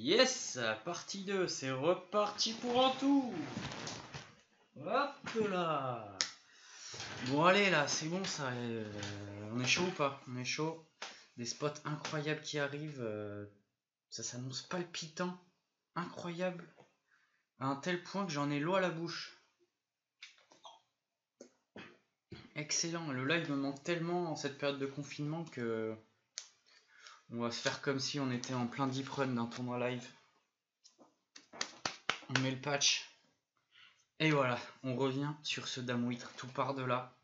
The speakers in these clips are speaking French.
Yes, partie 2, c'est reparti pour un tour. Hop là. Bon allez là, c'est bon ça. On est chaud ou pas? On est chaud. Des spots incroyables qui arrivent. Ça s'annonce palpitant. Incroyable. À un tel point que j'en ai l'eau à la bouche. Excellent. Le live me manque tellement en cette période de confinement que on va se faire comme si on était en plein deep run d'un tournoi live. On met le patch. Et voilà, on revient sur ce dame huître, tout par de là.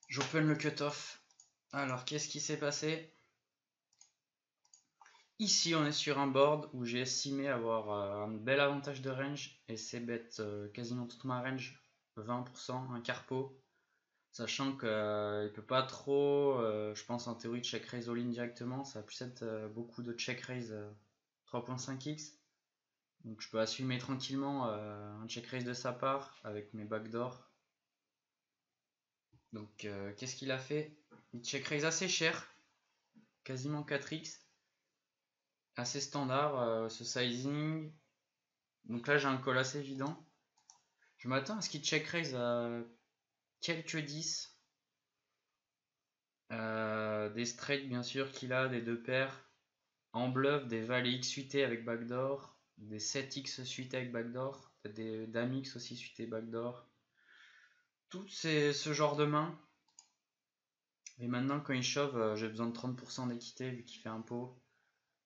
J'open le cutoff. Alors, qu'est-ce qui s'est passé? Ici, on est sur un board où j'ai estimé avoir un bel avantage de range et c'est bet quasiment toute ma range, 20%, un carpo. Sachant qu'il ne peut pas trop, je pense en théorie, check raise all-in directement. Ça va plus être beaucoup de check raise 3.5x. Donc je peux assumer tranquillement un check raise de sa part avec mes backdoors. Donc qu'est-ce qu'il a fait? Il check raise assez cher, quasiment 4x. Assez standard ce sizing. Donc là j'ai un call assez évident. Je m'attends à ce qu'il check raise à quelques 10. Des straights bien sûr qu'il a, des 2 paires. En bluff, des valets X suités avec backdoor, des 7x suités avec backdoor, des dames X aussi suités backdoor. Tout ce genre de mains. Et maintenant quand il shove, j'ai besoin de 30% d'équité vu qu'il fait un pot.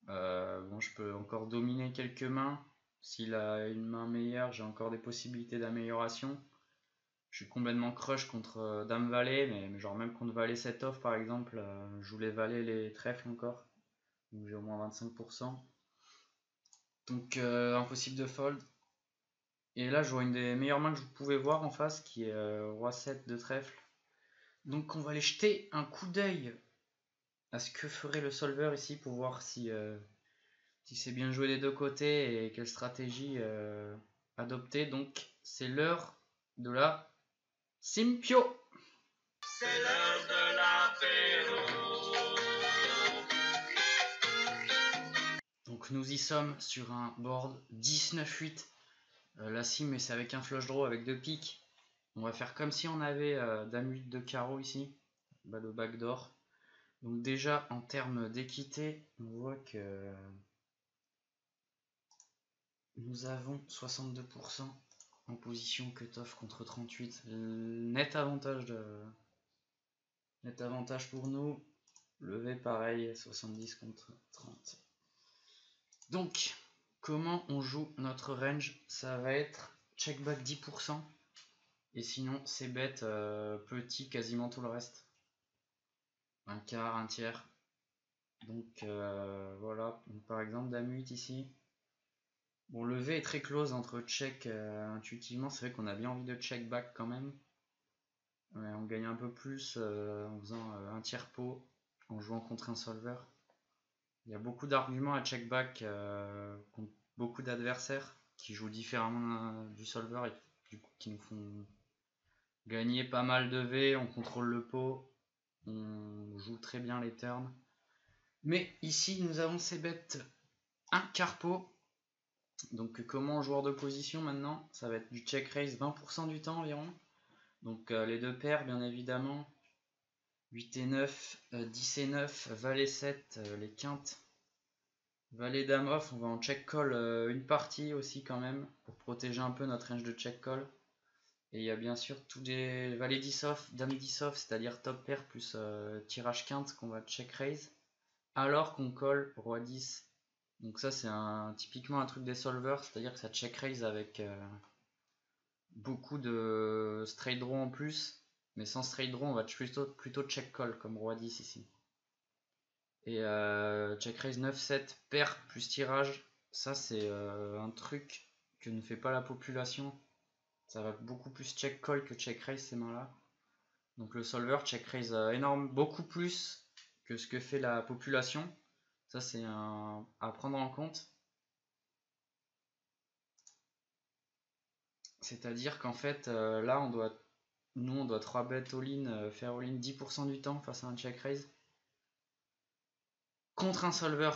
Bon, je peux encore dominer quelques mains. S'il a une main meilleure, j'ai encore des possibilités d'amélioration. Je suis complètement crush contre Dame Valet, mais genre même contre Valet 7 off par exemple, je joue les valets, les trèfles encore. Donc j'ai au moins 25%. Donc impossible de fold. Et là je vois une des meilleures mains que vous pouvez voir en face qui est Roi 7 de trèfle. Donc on va aller jeter un coup d'œil à ce que ferait le solver ici pour voir si c'est bien joué des deux côtés et quelle stratégie adopter. Donc c'est l'heure de la Simpio. C'est l'heure de l'apéro. Donc nous y sommes sur un board 19-8. La sim c'est avec un flush draw avec 2 piques. On va faire comme si on avait dame 8 de carreau ici. Le backdoor. Donc déjà en termes d'équité, on voit que nous avons 62% en position cutoff contre 38. Net avantage pour nous. Levé pareil, 70 contre 30. Donc, comment on joue notre range? Ça va être check back 10%. Et sinon, c'est bet petit quasiment tout le reste. Un quart, un tiers. Donc voilà, donc, par exemple dame 8 ici. Bon, le V est très close entre check intuitivement, c'est vrai qu'on a bien envie de check back quand même. Ouais, on gagne un peu plus en faisant un tiers pot, en jouant contre un solver. Il y a beaucoup d'arguments à check back contre beaucoup d'adversaires qui jouent différemment du solver et du coup, qui nous font gagner pas mal de V, on contrôle le pot, on joue très bien les turns. Mais ici, nous avons ces bêtes un quart pot. Donc comment joueur de position maintenant? Ça va être du check raise 20% du temps environ. Donc les deux paires bien évidemment. 8 et 9, 10 et 9, valet 7, les quintes. Valet dame off, on va en check call une partie aussi quand même. Pour protéger un peu notre range de check call. Et il y a bien sûr tous des valets 10 off, dame 10 off, c'est-à-dire top pair plus tirage quinte qu'on va check raise. Alors qu'on colle roi 10. Donc ça c'est typiquement un truc des solvers, c'est-à-dire que ça check raise avec beaucoup de straight draw en plus, mais sans straight draw on va plutôt check call comme roi 10 ici. Et check raise 9-7 paire plus tirage, ça c'est un truc que ne fait pas la population. Ça va beaucoup plus check call que check raise ces mains là. Donc le solver check raise énorme, beaucoup plus que ce que fait la population. Ça c'est à prendre en compte. C'est-à-dire qu'en fait là nous on doit 3 bet all-in, faire all-in 10% du temps face à un check raise. Contre un solver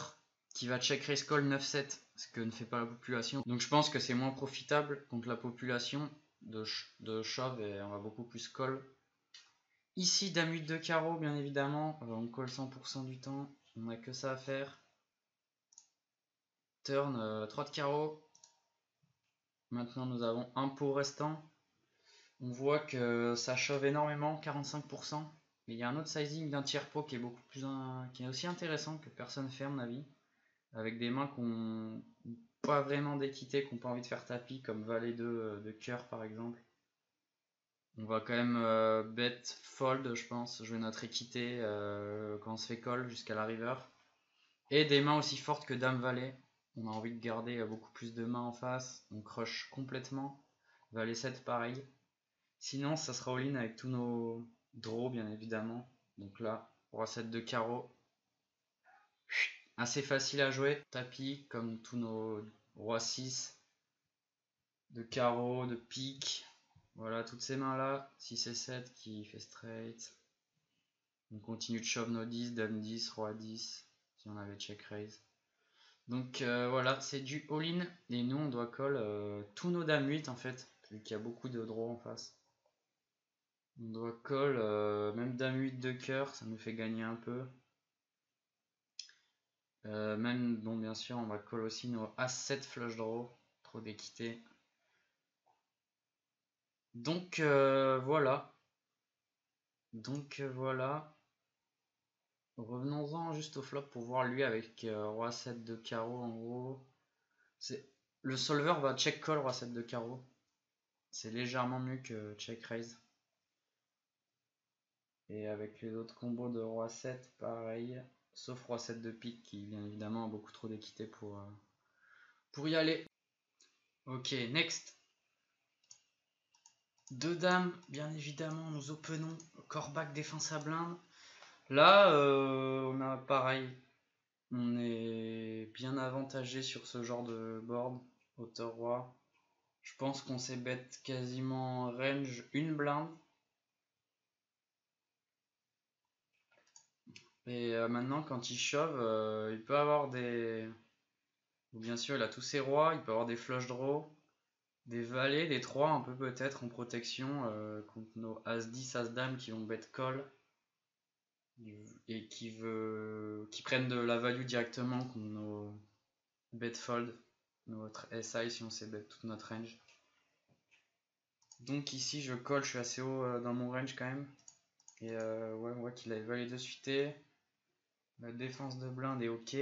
qui va check raise call 9-7, ce que ne fait pas la population. Donc je pense que c'est moins profitable contre la population de shove et on va beaucoup plus call. Ici, dame 8 de carreau, bien évidemment, on call 100% du temps, on n'a que ça à faire. Turn 3 de carreau. Maintenant nous avons un pot restant. On voit que ça shove énormément, 45%. Mais il y a un autre sizing d'un tiers pot qui est beaucoup plus qui est aussi intéressant, que personne fait à mon avis. Avec des mains qui n'ont pas vraiment d'équité, qui n'ont pas envie de faire tapis, comme valet 2 de cœur par exemple. On va quand même bet fold, je pense, jouer notre équité quand on se fait call jusqu'à la river. Et des mains aussi fortes que dame valet. On a envie de garder beaucoup plus de mains en face. On crush complètement. Valet 7 pareil. Sinon ça sera all-in avec tous nos draws bien évidemment. Donc là, roi 7 de carreau. Assez facile à jouer. Tapis comme tous nos rois 6 de carreau, de pique. Voilà, toutes ces mains là. 6 et 7 qui fait straight. On continue de shove nos 10, dame 10, roi 10. Si on avait check raise. Donc voilà, c'est du all-in. Et nous on doit call tous nos dames 8 en fait. Vu qu'il y a beaucoup de draws en face. On doit call même dame 8 de cœur, ça nous fait gagner un peu. Même, bon bien sûr, on va call aussi nos As-7 flush draw, trop d'équité. Donc voilà. Donc voilà. Revenons-en juste au flop pour voir lui avec Roi 7 de carreau en gros. Le solver va check call Roi 7 de carreau. C'est légèrement mieux que check raise. Et avec les autres combos de Roi 7, pareil. Sauf Roi 7 de pique qui bien évidemment a beaucoup trop d'équité pour y aller. Ok, next. Deux dames, bien évidemment, nous openons corback défense à blinde. Là, on a pareil. On est bien avantagé sur ce genre de board, hauteur roi. Je pense qu'on s'est bet quasiment range une blinde. Et maintenant, quand il shove, il peut avoir des. Bien sûr, il a tous ses rois, il peut avoir des flush draws, des valets, des 3 un peu peut-être en protection contre nos As-10, As-Dame qui vont bet call. Et qui prennent de la value directement contre nos bet fold, notre SI si on sait bet toute notre range. Donc ici je colle, je suis assez haut dans mon range quand même. Et ouais, on voit qu'il a valet de suité. La défense de blinde est ok.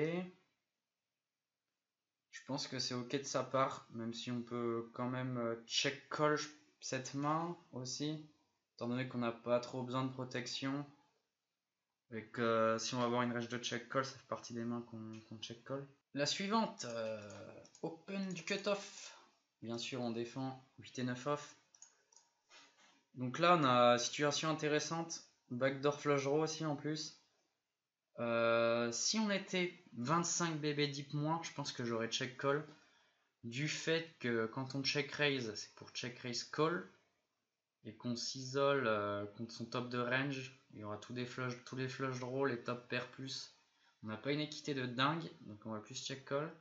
Je pense que c'est ok de sa part, même si on peut quand même check call cette main aussi, étant donné qu'on n'a pas trop besoin de protection. Et que si on va avoir une range de check call, ça fait partie des mains qu'on check call. La suivante, open du cutoff. Bien sûr, on défend 8 et 9 off. Donc là, on a situation intéressante. Backdoor flush draw aussi en plus. Si on était 25 BB deep moins, je pense que j'aurais check call. Du fait que quand on check raise, c'est pour check raise call. Et qu'on s'isole contre son top de range. Il y aura tous les flush draw, les top pair plus. On n'a pas une équité de dingue, donc on va plus check call.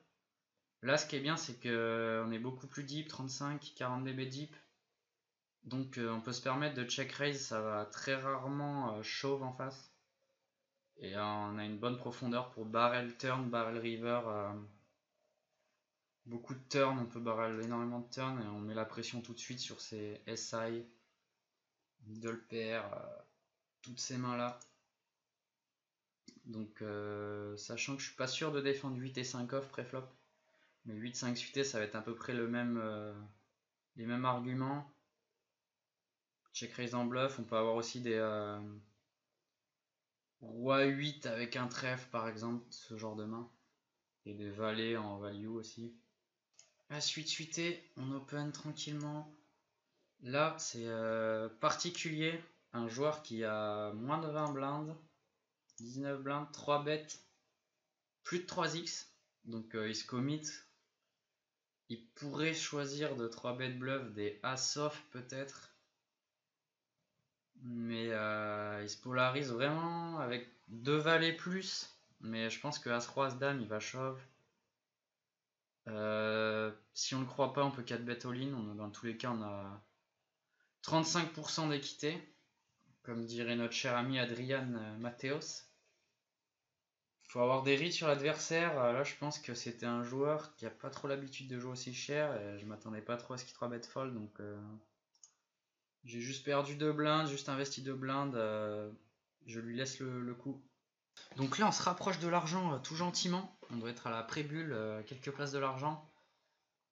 Là, ce qui est bien, c'est qu'on est beaucoup plus deep, 35, 40 dB deep. Donc on peut se permettre de check raise, ça va très rarement chauve en face. Et on a une bonne profondeur pour barrel turn, barrel river. Beaucoup de turn, on peut barrel énormément de turn et on met la pression tout de suite sur ces SI, middle pair, toutes ces mains là. Donc sachant que je suis pas sûr de défendre 8 et 5 off pré-flop. Mais 8-5 suité, ça va être à peu près les mêmes arguments. Check raise en bluff, on peut avoir aussi des roi 8 avec un trèfle par exemple, ce genre de main. Et des valets en value aussi. La suite suitée, on open tranquillement. Là, c'est particulier. Un joueur qui a moins de 20 blindes, 19 blindes, 3 bêtes, plus de 3x. Donc il se commit. Il pourrait choisir de 3 bêtes bluff des as-off peut-être. Mais il se polarise vraiment avec 2 valets plus. mais je pense que As-Roi, As-Dame, il va shove. Si on le croit pas, on peut 4 bet all-in. Dans tous les cas, on a 35% d'équité, comme dirait notre cher ami Adrian Mateos. Faut avoir des rides sur l'adversaire. Là, je pense que c'était un joueur qui a pas trop l'habitude de jouer aussi cher. Et je m'attendais pas trop à ce qu'il 3 bet fold. Donc, j'ai juste perdu 2 blindes, juste investi 2 blindes. Je lui laisse le coup. Donc là, on se rapproche de l'argent tout gentiment. On doit être à la pré-bulle, quelques places de l'argent.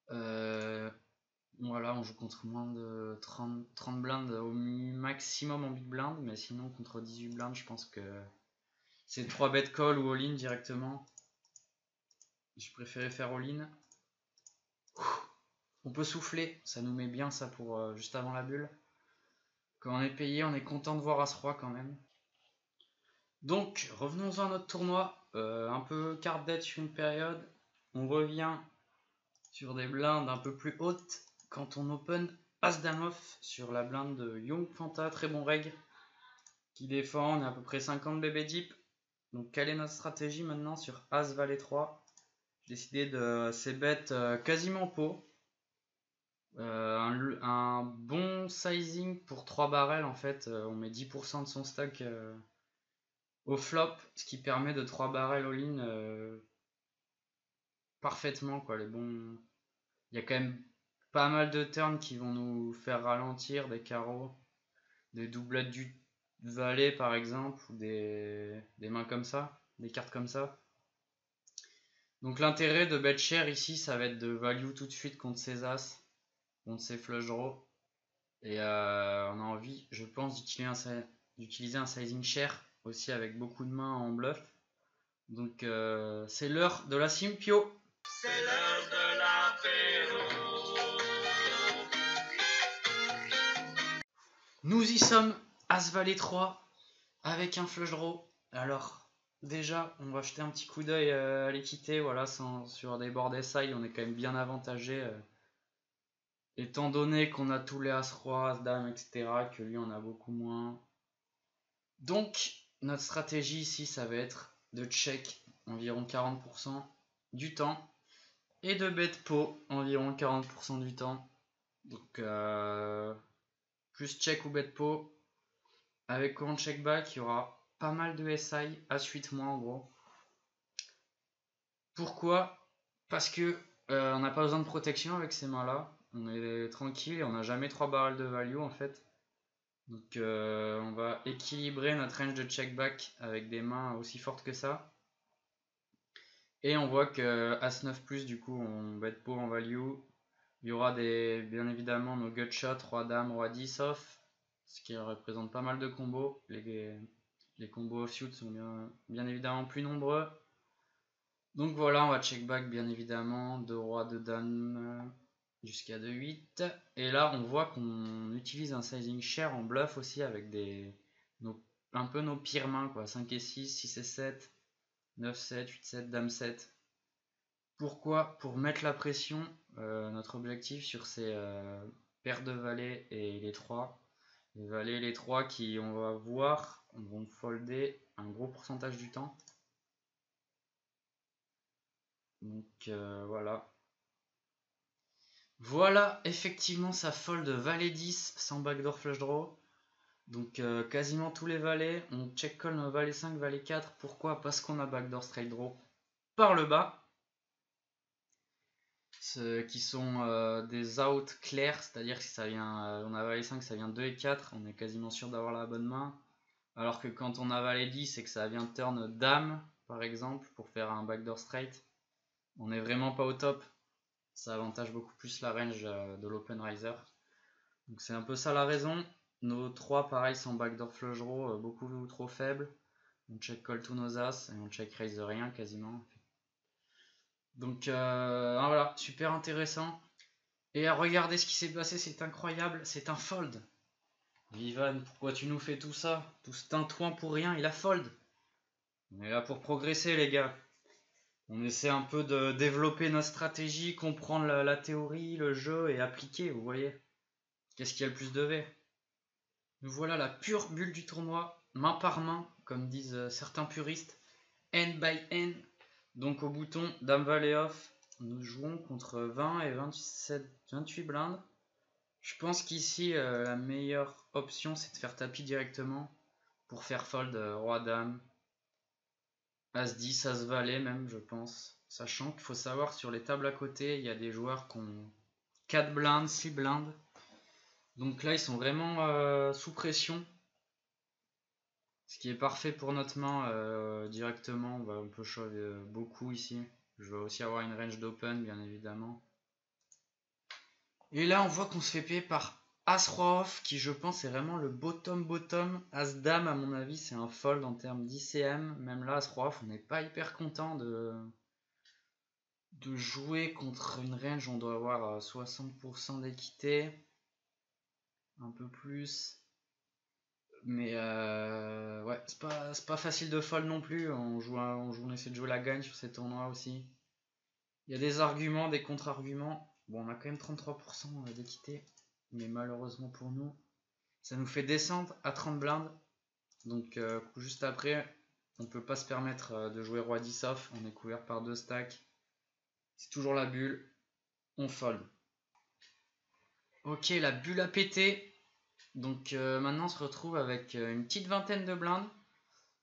Voilà, on joue contre moins de 30 blindes au maximum en big blind. Mais sinon, contre 18 blindes, je pense que c'est 3 bet call ou all-in directement. Je préférais faire all-in. On peut souffler, ça nous met bien ça pour juste avant la bulle. Quand on est payé, on est content de voir As-Roi quand même. Donc, revenons-en à notre tournoi. Un peu card dead sur une période. On revient sur des blindes un peu plus hautes quand on open As-Dame off sur la blinde de Young Fanta, très bon reg qui défend. On est à peu près 50 bébé deep. Donc, quelle est notre stratégie maintenant sur As Valet 3? J'ai décidé de ces bêtes quasiment pot. Un bon sizing pour 3 barrels en fait. On met 10% de son stack au flop, ce qui permet de 3 barrels all-in parfaitement quoi. Il y a quand même pas mal de turns qui vont nous faire ralentir, des carreaux, des doublettes du valet par exemple, ou des mains comme ça, des cartes comme ça. Donc l'intérêt de bet cher ici, ça va être de value tout de suite contre ses as, contre ses flush draws. Et on a envie, je pense, d'utiliser un sizing cher aussi avec beaucoup de mains en bluff. Donc c'est l'heure de la Simpio. C'est l'heure de l'apéro. Nous y sommes, As Valet 3 avec un flush draw. Alors déjà, on va jeter un petit coup d'œil à l'équité. Voilà, sur des boards SI, on est quand même bien avantagé. Étant donné qu'on a tous les As-Roi, As-Dame, etc., que lui on a beaucoup moins. Donc, notre stratégie ici, ça va être de check environ 40% du temps et de bet pot environ 40% du temps. Donc, plus check ou bet pot. Avec courant check back, il y aura pas mal de SI à 8 mois en gros. Pourquoi? Parce que on n'a pas besoin de protection avec ces mains là. On est tranquille et on n'a jamais 3 barrels de value en fait. Donc on va équilibrer notre range de check back avec des mains aussi fortes que ça. Et on voit que As-9 plus du coup on bet pot en value. Il y aura bien évidemment nos gut shots, Roi Dame, Roi 10 off, ce qui représente pas mal de combos. Les combos offsuit sont bien évidemment plus nombreux. Donc voilà, on va check back bien évidemment, de Roi, de Dame jusqu'à 2-8. Et là on voit qu'on utilise un sizing cher en bluff aussi avec un peu nos pires mains quoi, 5 et 6, 6 et 7, 9, 7, 8, 7, Dame 7. Pourquoi? Pour mettre la pression, notre objectif sur ces paires de valets et les 3. Les valets et les 3 qui, on va voir, vont folder un gros pourcentage du temps. Donc voilà. Voilà, effectivement, ça fold valet 10 sans backdoor flush draw. Donc quasiment tous les valets. On check call nos valet 5, valet 4. Pourquoi? Parce qu'on a backdoor straight draw par le bas. Qui sont des outs clairs, c'est-à-dire que si ça vient, on a valet 5, ça vient 2 et 4, on est quasiment sûr d'avoir la bonne main. Alors que quand on a valet 10 et que ça vient turn dame, par exemple, pour faire un backdoor straight, on n'est vraiment pas au top. Ça avantage beaucoup plus la range de l'open riser. Donc c'est un peu ça la raison. Nos 3 pareil sans backdoor flush draw, beaucoup trop faibles. On check call tous nos as et on check raise rien quasiment. Donc voilà, super intéressant. Et à regarder ce qui s'est passé, c'est incroyable, c'est un fold. Vivan, pourquoi tu nous fais tout ça? Tout ce tintouin pour rien, il a fold. On est là pour progresser les gars. On essaie un peu de développer notre stratégie, comprendre la théorie, le jeu et appliquer, vous voyez. Qu'est-ce qu'il y a le plus de V? Nous voilà la pure bulle du tournoi, main par main, comme disent certains puristes. N by N. Donc au bouton Dame Valet off, nous jouons contre 20 et 28 blindes. Je pense qu'ici la meilleure option c'est de faire tapis directement pour faire fold Roi Dame, As 10, As Valet même je pense. Sachant qu'il faut savoir sur les tables à côté il y a des joueurs qui ont 4 blindes, 6 blindes. Donc là ils sont vraiment sous pression. Ce qui est parfait pour notre main directement, on peut shove beaucoup ici. Je vais aussi avoir une range d'open bien évidemment. Et là on voit qu'on se fait payer par As-Roi off qui je pense est vraiment le bottom. As-Dame à mon avis c'est un fold en termes d'ICM. Même là As-Roi off on n'est pas hyper content de jouer contre une range, on doit avoir 60% d'équité. Un peu plus. Mais ouais, c'est pas facile de fold non plus. On essaie de jouer la gagne sur ces tournois aussi. Il y a des arguments, des contre-arguments. Bon, on a quand même 33% d'équité. Mais malheureusement pour nous, ça nous fait descendre à 30 blindes. Donc juste après, on peut pas se permettre de jouer Roi 10 off. On est couvert par 2 stacks. C'est toujours la bulle. On fold. Ok, la bulle a pété. Donc maintenant on se retrouve avec une petite vingtaine de blindes.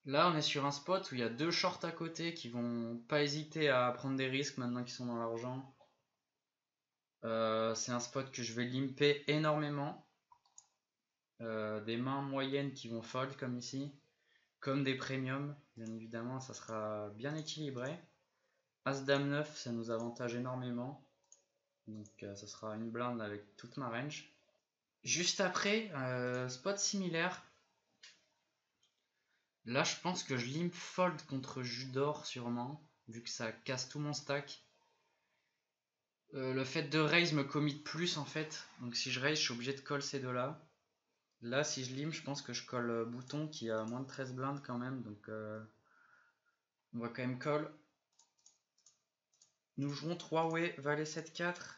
Là on est sur un spot où il y a 2 shorts à côté qui vont pas hésiter à prendre des risques maintenant qu'ils sont dans l'argent. C'est un spot que je vais limper énormément. Des mains moyennes qui vont fold comme ici. Comme des premiums, bien évidemment ça sera bien équilibré. As-Dame 9 ça nous avantage énormément. Donc ça sera une blinde avec toute ma range. Juste après, spot similaire. Là, je pense que je limp fold contre jus d'or sûrement, vu que ça casse tout mon stack. Le fait de raise me commit plus en fait, donc si je raise, je suis obligé de call ces deux-là. Là, si je limp, je pense que je colle bouton qui a moins de 13 blindes quand même, donc on va quand même call. Nous jouerons 3 way, valet 7-4.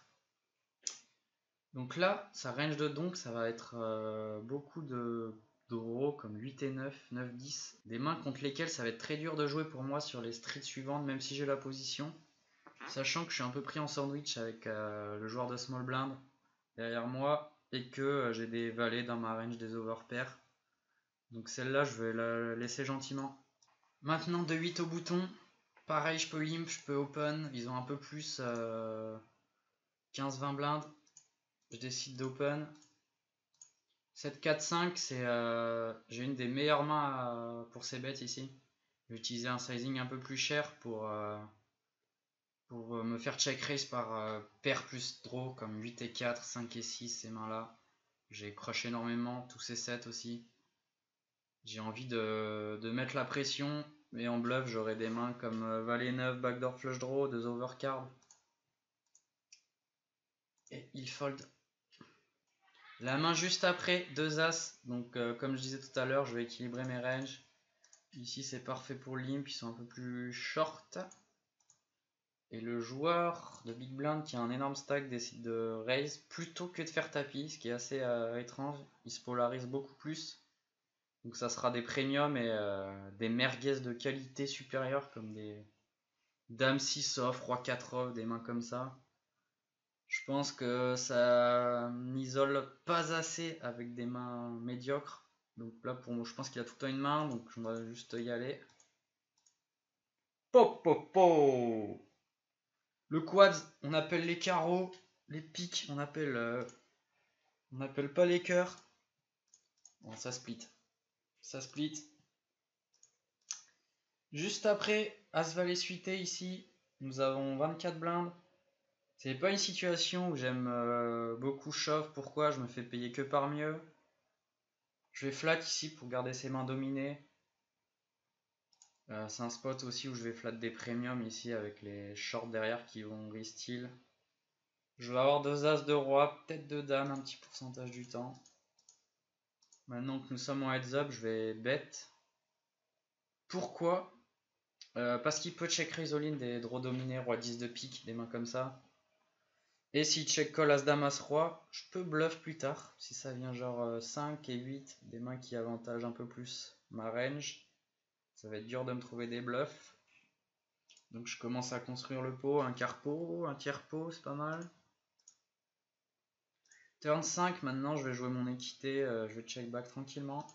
Donc là, sa range de donk, ça va être beaucoup de gros comme 8 et 9, 9, 10. Des mains contre lesquelles ça va être très dur de jouer pour moi sur les streets suivantes, même si j'ai la position. Sachant que je suis un peu pris en sandwich avec le joueur de small blind derrière moi et que j'ai des valets dans ma range des overpairs. Donc celle-là, je vais la laisser gentiment. Maintenant, de 8 au bouton. Pareil, je peux limp, je peux open. Ils ont un peu plus 15-20 blindes. Je décide d'open. 7, 4, 5, j'ai une des meilleures mains pour ces bêtes ici. Je vais utiliser un sizing un peu plus cher pour me faire check raise par paire plus draw comme 8 et 4, 5 et 6, ces mains là. J'ai crush énormément, tous ces 7 aussi. J'ai envie de mettre la pression, mais en bluff j'aurai des mains comme valet 9, backdoor flush draw, 2 overcards. Et il fold. La main juste après, 2 as, donc comme je disais tout à l'heure, je vais équilibrer mes ranges. Ici c'est parfait pour limp, ils sont un peu plus short. Et le joueur de Big Blind qui a un énorme stack décide de raise plutôt que de faire tapis, ce qui est assez étrange. Il se polarise beaucoup plus. Donc ça sera des premiums et des merguez de qualité supérieure comme des Dame 6 off, Roi 4 off, des mains comme ça. Je pense que ça n'isole pas assez avec des mains médiocres. Donc là pour moi je pense qu'il a tout le temps une main, donc on va juste y aller. Po po po. Le quad, on appelle les carreaux, les piques, on appelle pas les cœurs. Bon, ça split. Ça split. Juste après, As Valet suité ici, nous avons 24 blindes. C'est pas une situation où j'aime beaucoup shove. Pourquoi? Je me fais payer que par mieux. Je vais flat ici pour garder ses mains dominées. C'est un spot aussi où je vais flat des premiums ici avec les shorts derrière qui vont re-steal. Je vais avoir 2 as de roi, peut-être 2 dames un petit pourcentage du temps. Maintenant que nous sommes en heads up, je vais bet. Pourquoi? Parce qu'il peut check raise all in des draws dominés, roi 10 de pique, des mains comme ça. Et s'il check call as dame as roi, je peux bluff plus tard. Si ça vient genre 5 et 8, des mains qui avantagent un peu plus ma range. Ça va être dur de me trouver des bluffs. Donc je commence à construire le pot, un quart pot, un tiers pot, c'est pas mal. Turn 5, maintenant je vais jouer mon équité, je vais check back tranquillement.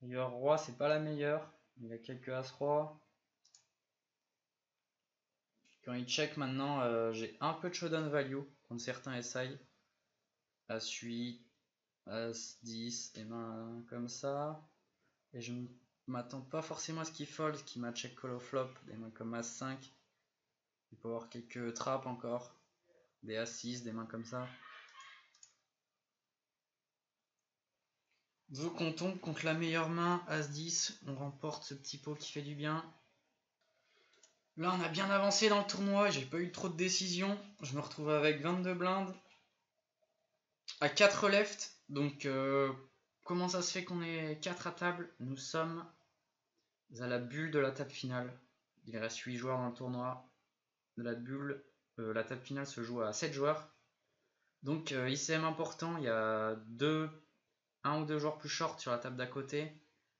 River roi, c'est pas la meilleure, il a quelques as-roi. Quand il check maintenant, j'ai un peu de showdown value contre certains SI. As-8, As-10, des mains comme ça. Et je m'attends pas forcément à ce qu'il fold, qu'il m'a check call au flop, des mains comme As-5. Il peut y avoir quelques trappes encore, des As-6, des mains comme ça. Vu qu'on tombe contre la meilleure main, As-10, on remporte ce petit pot qui fait du bien. Là on a bien avancé dans le tournoi, j'ai pas eu trop de décisions. Je me retrouve avec 22 blindes à 4 left. Donc comment ça se fait qu'on est 4 à table? Nous sommes à la bulle de la table finale. Il reste 8 joueurs dans le tournoi. De la bulle, la table finale se joue à 7 joueurs. Donc ICM important, il y a 1 ou 2 joueurs plus short sur la table d'à côté.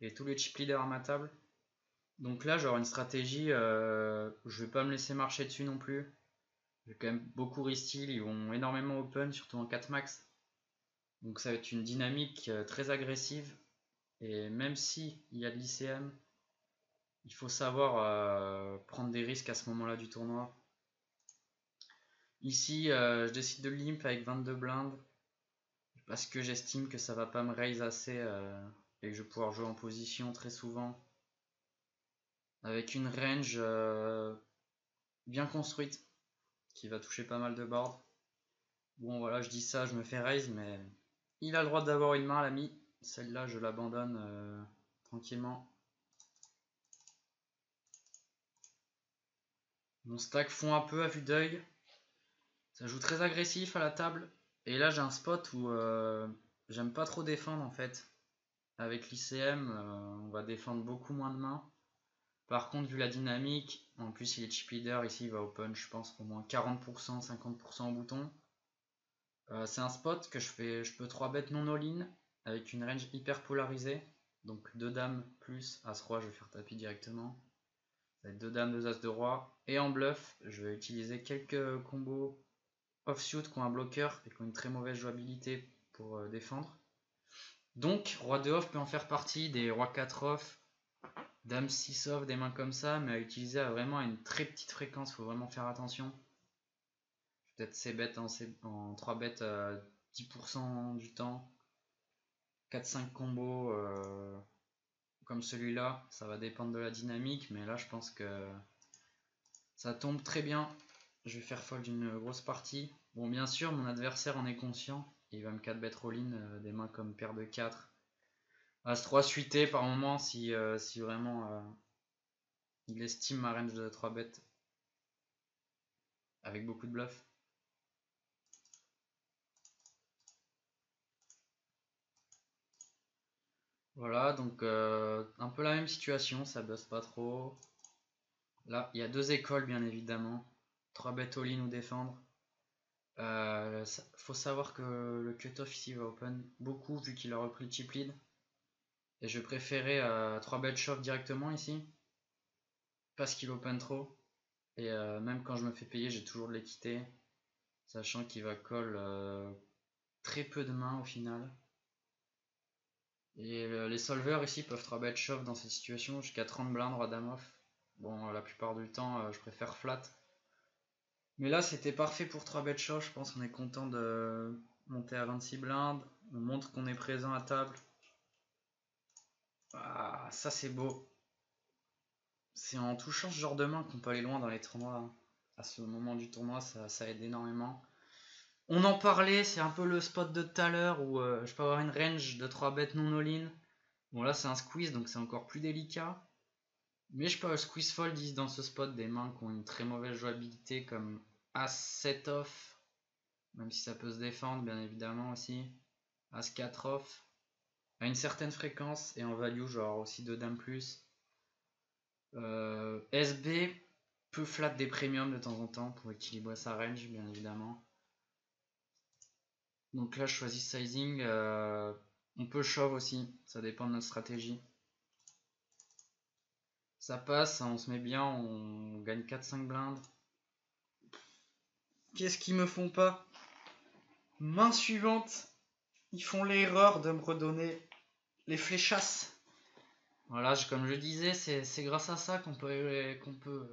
Et tous les chip leaders à ma table. Donc là j'aurai une stratégie, je vais pas me laisser marcher dessus non plus. J'ai quand même beaucoup re-steal, ils vont énormément open, surtout en 4 max. Donc ça va être une dynamique très agressive. Et même si il y a de l'ICM, il faut savoir prendre des risques à ce moment-là du tournoi. Ici, je décide de limp avec 22 blindes parce que j'estime que ça va pas me raise assez et que je vais pouvoir jouer en position très souvent avec une range bien construite qui va toucher pas mal de boards. Bon voilà, je dis ça, je me fais raise, mais il a le droit d'avoir une main l'ami. Celle-là, je l'abandonne tranquillement. Mon stack fond un peu à vue d'œil. Ça joue très agressif à la table. Et là, j'ai un spot où j'aime pas trop défendre en fait. Avec l'ICM, on va défendre beaucoup moins de mains. Par contre, vu la dynamique, en plus il est chip leader, ici il va open, je pense, au moins 40%, 50% au bouton. C'est un spot que je peux 3 bet non all-in avec une range hyper polarisée. Donc 2 dames plus As-Roi, je vais faire tapis directement. Ça va être 2 dames, 2 As de Roi. Et en bluff, je vais utiliser quelques combos offsuit qui ont un bloqueur et qui ont une très mauvaise jouabilité pour défendre. Donc, Roi de off peut en faire partie, des Roi 4 off, Dame 6 off, des mains comme ça, mais à utiliser à vraiment une très petite fréquence, il faut vraiment faire attention. Peut-être C-bet en 3 bêtes 10% du temps, 4-5 combos comme celui-là, ça va dépendre de la dynamique, mais là je pense que ça tombe très bien. Je vais faire fold une grosse partie. Bon, bien sûr, mon adversaire en est conscient, il va me 4-bet all-in des mains comme paire de 4. As-3 suité par moment si vraiment il estime ma range de 3 bêtes avec beaucoup de bluff. Voilà, donc un peu la même situation, ça buzz pas trop. Là, il y a 2 écoles bien évidemment. 3 bêtes all-in ou défendre. Faut savoir que le cutoff ici va open beaucoup vu qu'il a repris le chip lead. Et je préférais 3 bêtes shove directement ici. Parce qu'il open trop. Et même quand je me fais payer, j'ai toujours de l'équité. Sachant qu'il va call très peu de mains au final. Et les solvers ici peuvent 3 bet shove dans cette situation jusqu'à 30 blindes roi dame off. Bon, la plupart du temps, je préfère flat. Mais là, c'était parfait pour 3 bet shove. Je pense qu'on est content de monter à 26 blindes. On montre qu'on est présent à table. Ah, ça c'est beau. C'est en touchant ce genre de main qu'on peut aller loin dans les tournois. À ce moment du tournoi, ça aide énormément. On en parlait, c'est un peu le spot de tout à l'heure où je peux avoir une range de 3 bêtes non all-in. Bon là c'est un squeeze donc c'est encore plus délicat. Mais je peux squeeze fold dans ce spot des mains qui ont une très mauvaise jouabilité comme As-7 off. Même si ça peut se défendre bien évidemment aussi. As-4 off. À une certaine fréquence et en value genre aussi 2 dames plus. SB peut flat des premiums de temps en temps pour équilibrer sa range bien évidemment. Donc là je choisis sizing. On peut shove aussi, ça dépend de notre stratégie. Ça passe, on se met bien, on gagne 4-5 blindes. Qu'est-ce qu'ils me font pas? Main suivante, ils font l'erreur de me redonner les fléchasses. Voilà, comme je disais, c'est grâce à ça qu'on peut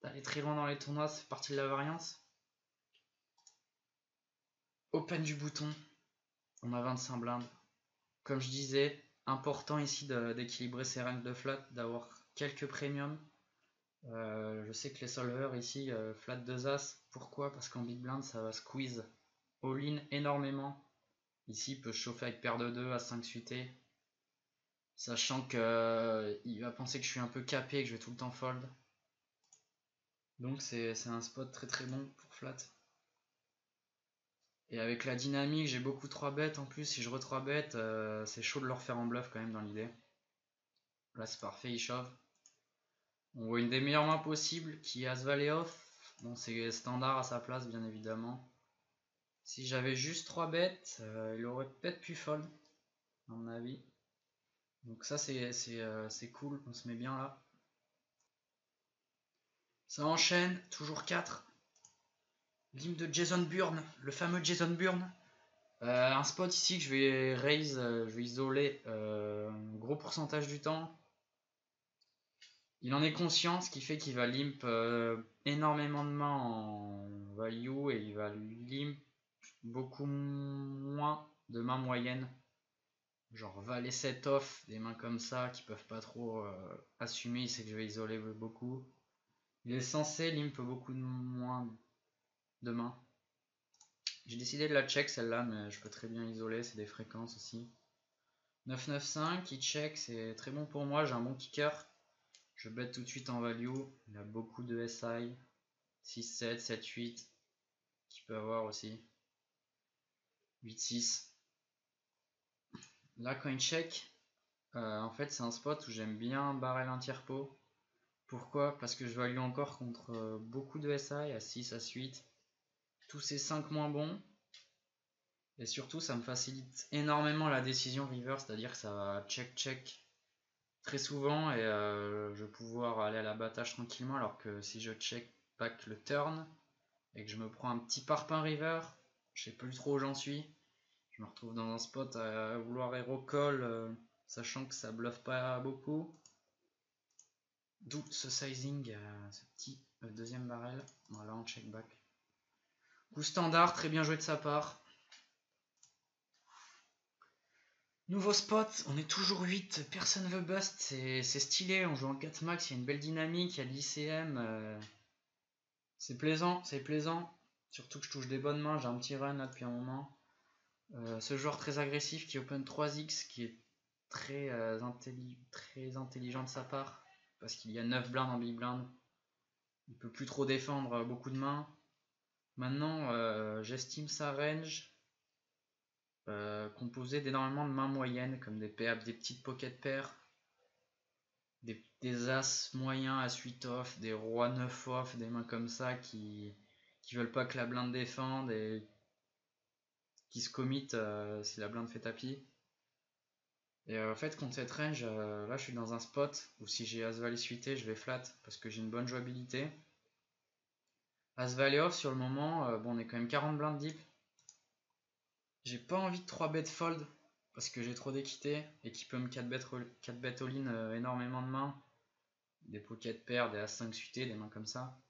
aller très loin dans les tournois, c'est partie de la variance. Open du bouton, on a 25 blindes. Comme je disais, important ici d'équilibrer ses ranges de flat, d'avoir quelques premiums. Je sais que les solvers ici, flat 2 as, pourquoi? Parce qu'en big blind ça va squeeze all-in énormément. Ici il peut chauffer avec paire de 2 à 5 suité, sachant qu'il va penser que je suis un peu capé et que je vais tout le temps fold. Donc c'est un spot très très bon pour flat. Et avec la dynamique, j'ai beaucoup 3 bêtes en plus. Si je re-3 bêtes, c'est chaud de leur faire en bluff quand même dans l'idée. Là c'est parfait, il shove. On voit une des meilleures mains possibles qui est As-Valet off. Bon, c'est standard à sa place bien évidemment. Si j'avais juste 3 bêtes, il aurait peut-être pu fold, à mon avis. Donc ça c'est cool, on se met bien là. Ça enchaîne, toujours 4. Limp de Jason Bourne, le fameux Jason Bourne. Un spot ici que je vais raise, je vais isoler un gros pourcentage du temps. Il en est conscient, ce qui fait qu'il va limp énormément de mains en value et il va limp beaucoup moins de mains moyennes. Genre valet 7 off, des mains comme ça qui peuvent pas trop assumer, il sait que je vais isoler beaucoup. Il est censé limp beaucoup moins de mains. J'ai décidé de la check celle-là, mais je peux très bien isoler, c'est des fréquences aussi. 9-9-5, il check, c'est très bon pour moi, j'ai un bon kicker. Je bet tout de suite en value, il a beaucoup de SI. 6-7, 7-8, qu'il peut avoir aussi. 8-6. Là, quand il check, en fait, c'est un spot où j'aime bien barrel un tiers pot. Pourquoi? Parce que je value encore contre beaucoup de SI à 6, à 8. Tous ces 5 moins bons. Et surtout, ça me facilite énormément la décision river, c'est-à-dire que ça va check-check très souvent et je vais pouvoir aller à l'abattage tranquillement. Alors que si je check back le turn et que je me prends un petit parpaing river, je sais plus trop où j'en suis. Je me retrouve dans un spot à vouloir hero call, sachant que ça bluffe pas beaucoup. D'où ce sizing, ce petit deuxième barrel. Voilà, on check back. Coup standard, très bien joué de sa part. Nouveau spot, on est toujours 8, personne veut bust, c'est stylé, on joue en 4 max, il y a une belle dynamique, il y a de l'ICM. C'est plaisant, c'est plaisant. Surtout que je touche des bonnes mains, j'ai un petit run là depuis un moment. Ce joueur très agressif qui open 3x, qui est très intelligent de sa part, parce qu'il y a 9 blindes en big blind. Il peut plus trop défendre beaucoup de mains. Maintenant, j'estime sa range composée d'énormément de mains moyennes, comme des petites pocket pairs, des as moyens à 8 off, des rois 9 off, des mains comme ça qui veulent pas que la blinde défende et qui se commit si la blinde fait tapis. Et en fait, contre cette range, là je suis dans un spot où si j'ai As-Valet suité, je vais flat parce que j'ai une bonne jouabilité. As-Valet off sur le moment, bon, on est quand même 40 blindes deep. J'ai pas envie de 3 bet fold parce que j'ai trop d'équité et qui peut me 4 bet all-in énormément de mains. Des pocket pairs, des As5 suités, des mains comme ça.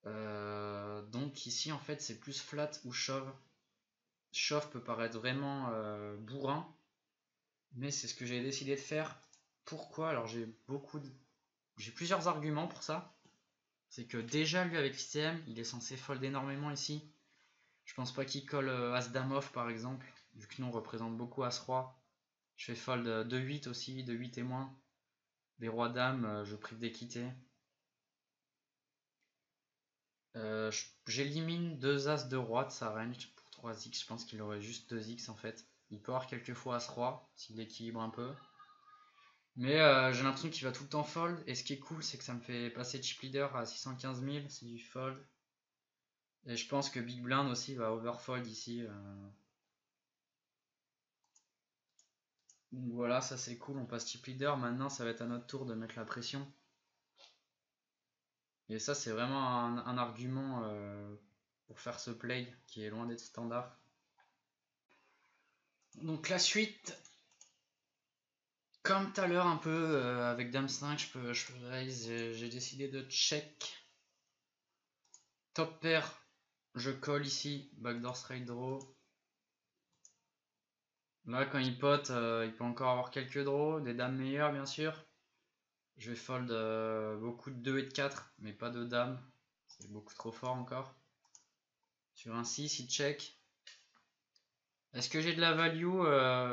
Donc ici en fait c'est plus flat ou shove. Shove peut paraître vraiment bourrin, mais c'est ce que j'ai décidé de faire. Pourquoi? Alors j'ai plusieurs arguments pour ça. C'est que déjà lui avec l'ICM, il est censé fold énormément ici. Je pense pas qu'il colle As-Dame off par exemple, vu que nous on représente beaucoup As-Roi. Je fais fold 2-8 aussi, 2-8 et moins. Des rois-dames, je prive d'équité. J'élimine 2 As de roi de sa range pour 3x, je pense qu'il aurait juste 2x en fait. Il peut avoir quelques fois As-Roi s'il équilibre un peu. Mais j'ai l'impression qu'il va tout le temps fold. Et ce qui est cool, c'est que ça me fait passer chip leader à 615 000 si je fold. Et je pense que Big Blind aussi va overfold ici. Donc voilà, ça c'est cool, on passe type leader. Maintenant, ça va être à notre tour de mettre la pression. Et ça, c'est vraiment un argument pour faire ce play qui est loin d'être standard. Donc la suite, comme tout à l'heure un peu avec Dame 5, je peux raise, j'ai décidé de check. Top pair, je colle ici, backdoor straight draw. Là quand il pote, il peut encore avoir quelques draws, des dames meilleures bien sûr. Je vais fold beaucoup de 2 et de 4, mais pas de dames, c'est beaucoup trop fort encore. Sur un 6, il check. Est-ce que j'ai de la value?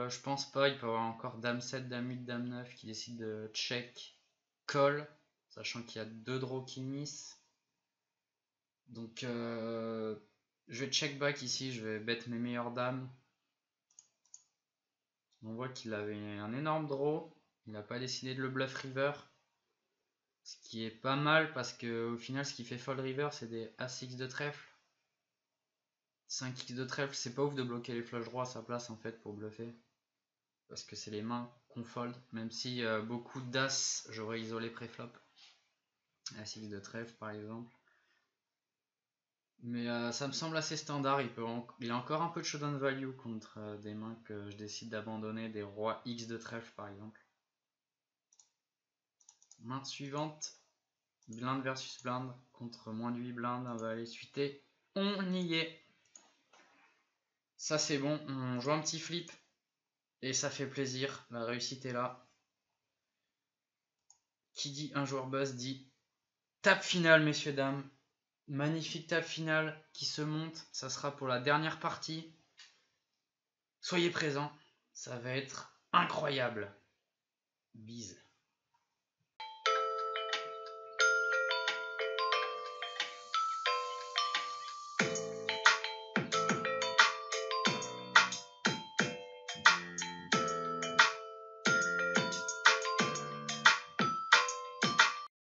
Je pense pas, il peut avoir encore dame 7, dame 8, dame 9 qui décide de check, call, sachant qu'il y a 2 draws qui miss. Donc je vais check back ici, je vais bet mes meilleures dames. On voit qu'il avait un énorme draw, il n'a pas décidé de le bluff river. Ce qui est pas mal parce que au final ce qui fait fold river c'est des As-X de trèfle. 5x de trèfle, c'est pas ouf de bloquer les flush droits à sa place en fait pour bluffer. Parce que c'est les mains qu'on fold, même si beaucoup d'As j'aurais isolé préflop. As-X de trèfle par exemple. Mais ça me semble assez standard, il a encore un peu de showdown value contre des mains que je décide d'abandonner, des rois X de trèfle par exemple. Main suivante, blind versus blind, contre moins de 8 blindes, on va aller suiter. On y est. Ça c'est bon, on joue un petit flip et ça fait plaisir, la réussite est là. Qui dit un joueur buzz dit table finale messieurs dames. Magnifique table finale qui se monte, ça sera pour la dernière partie. Soyez présents, ça va être incroyable. Bise.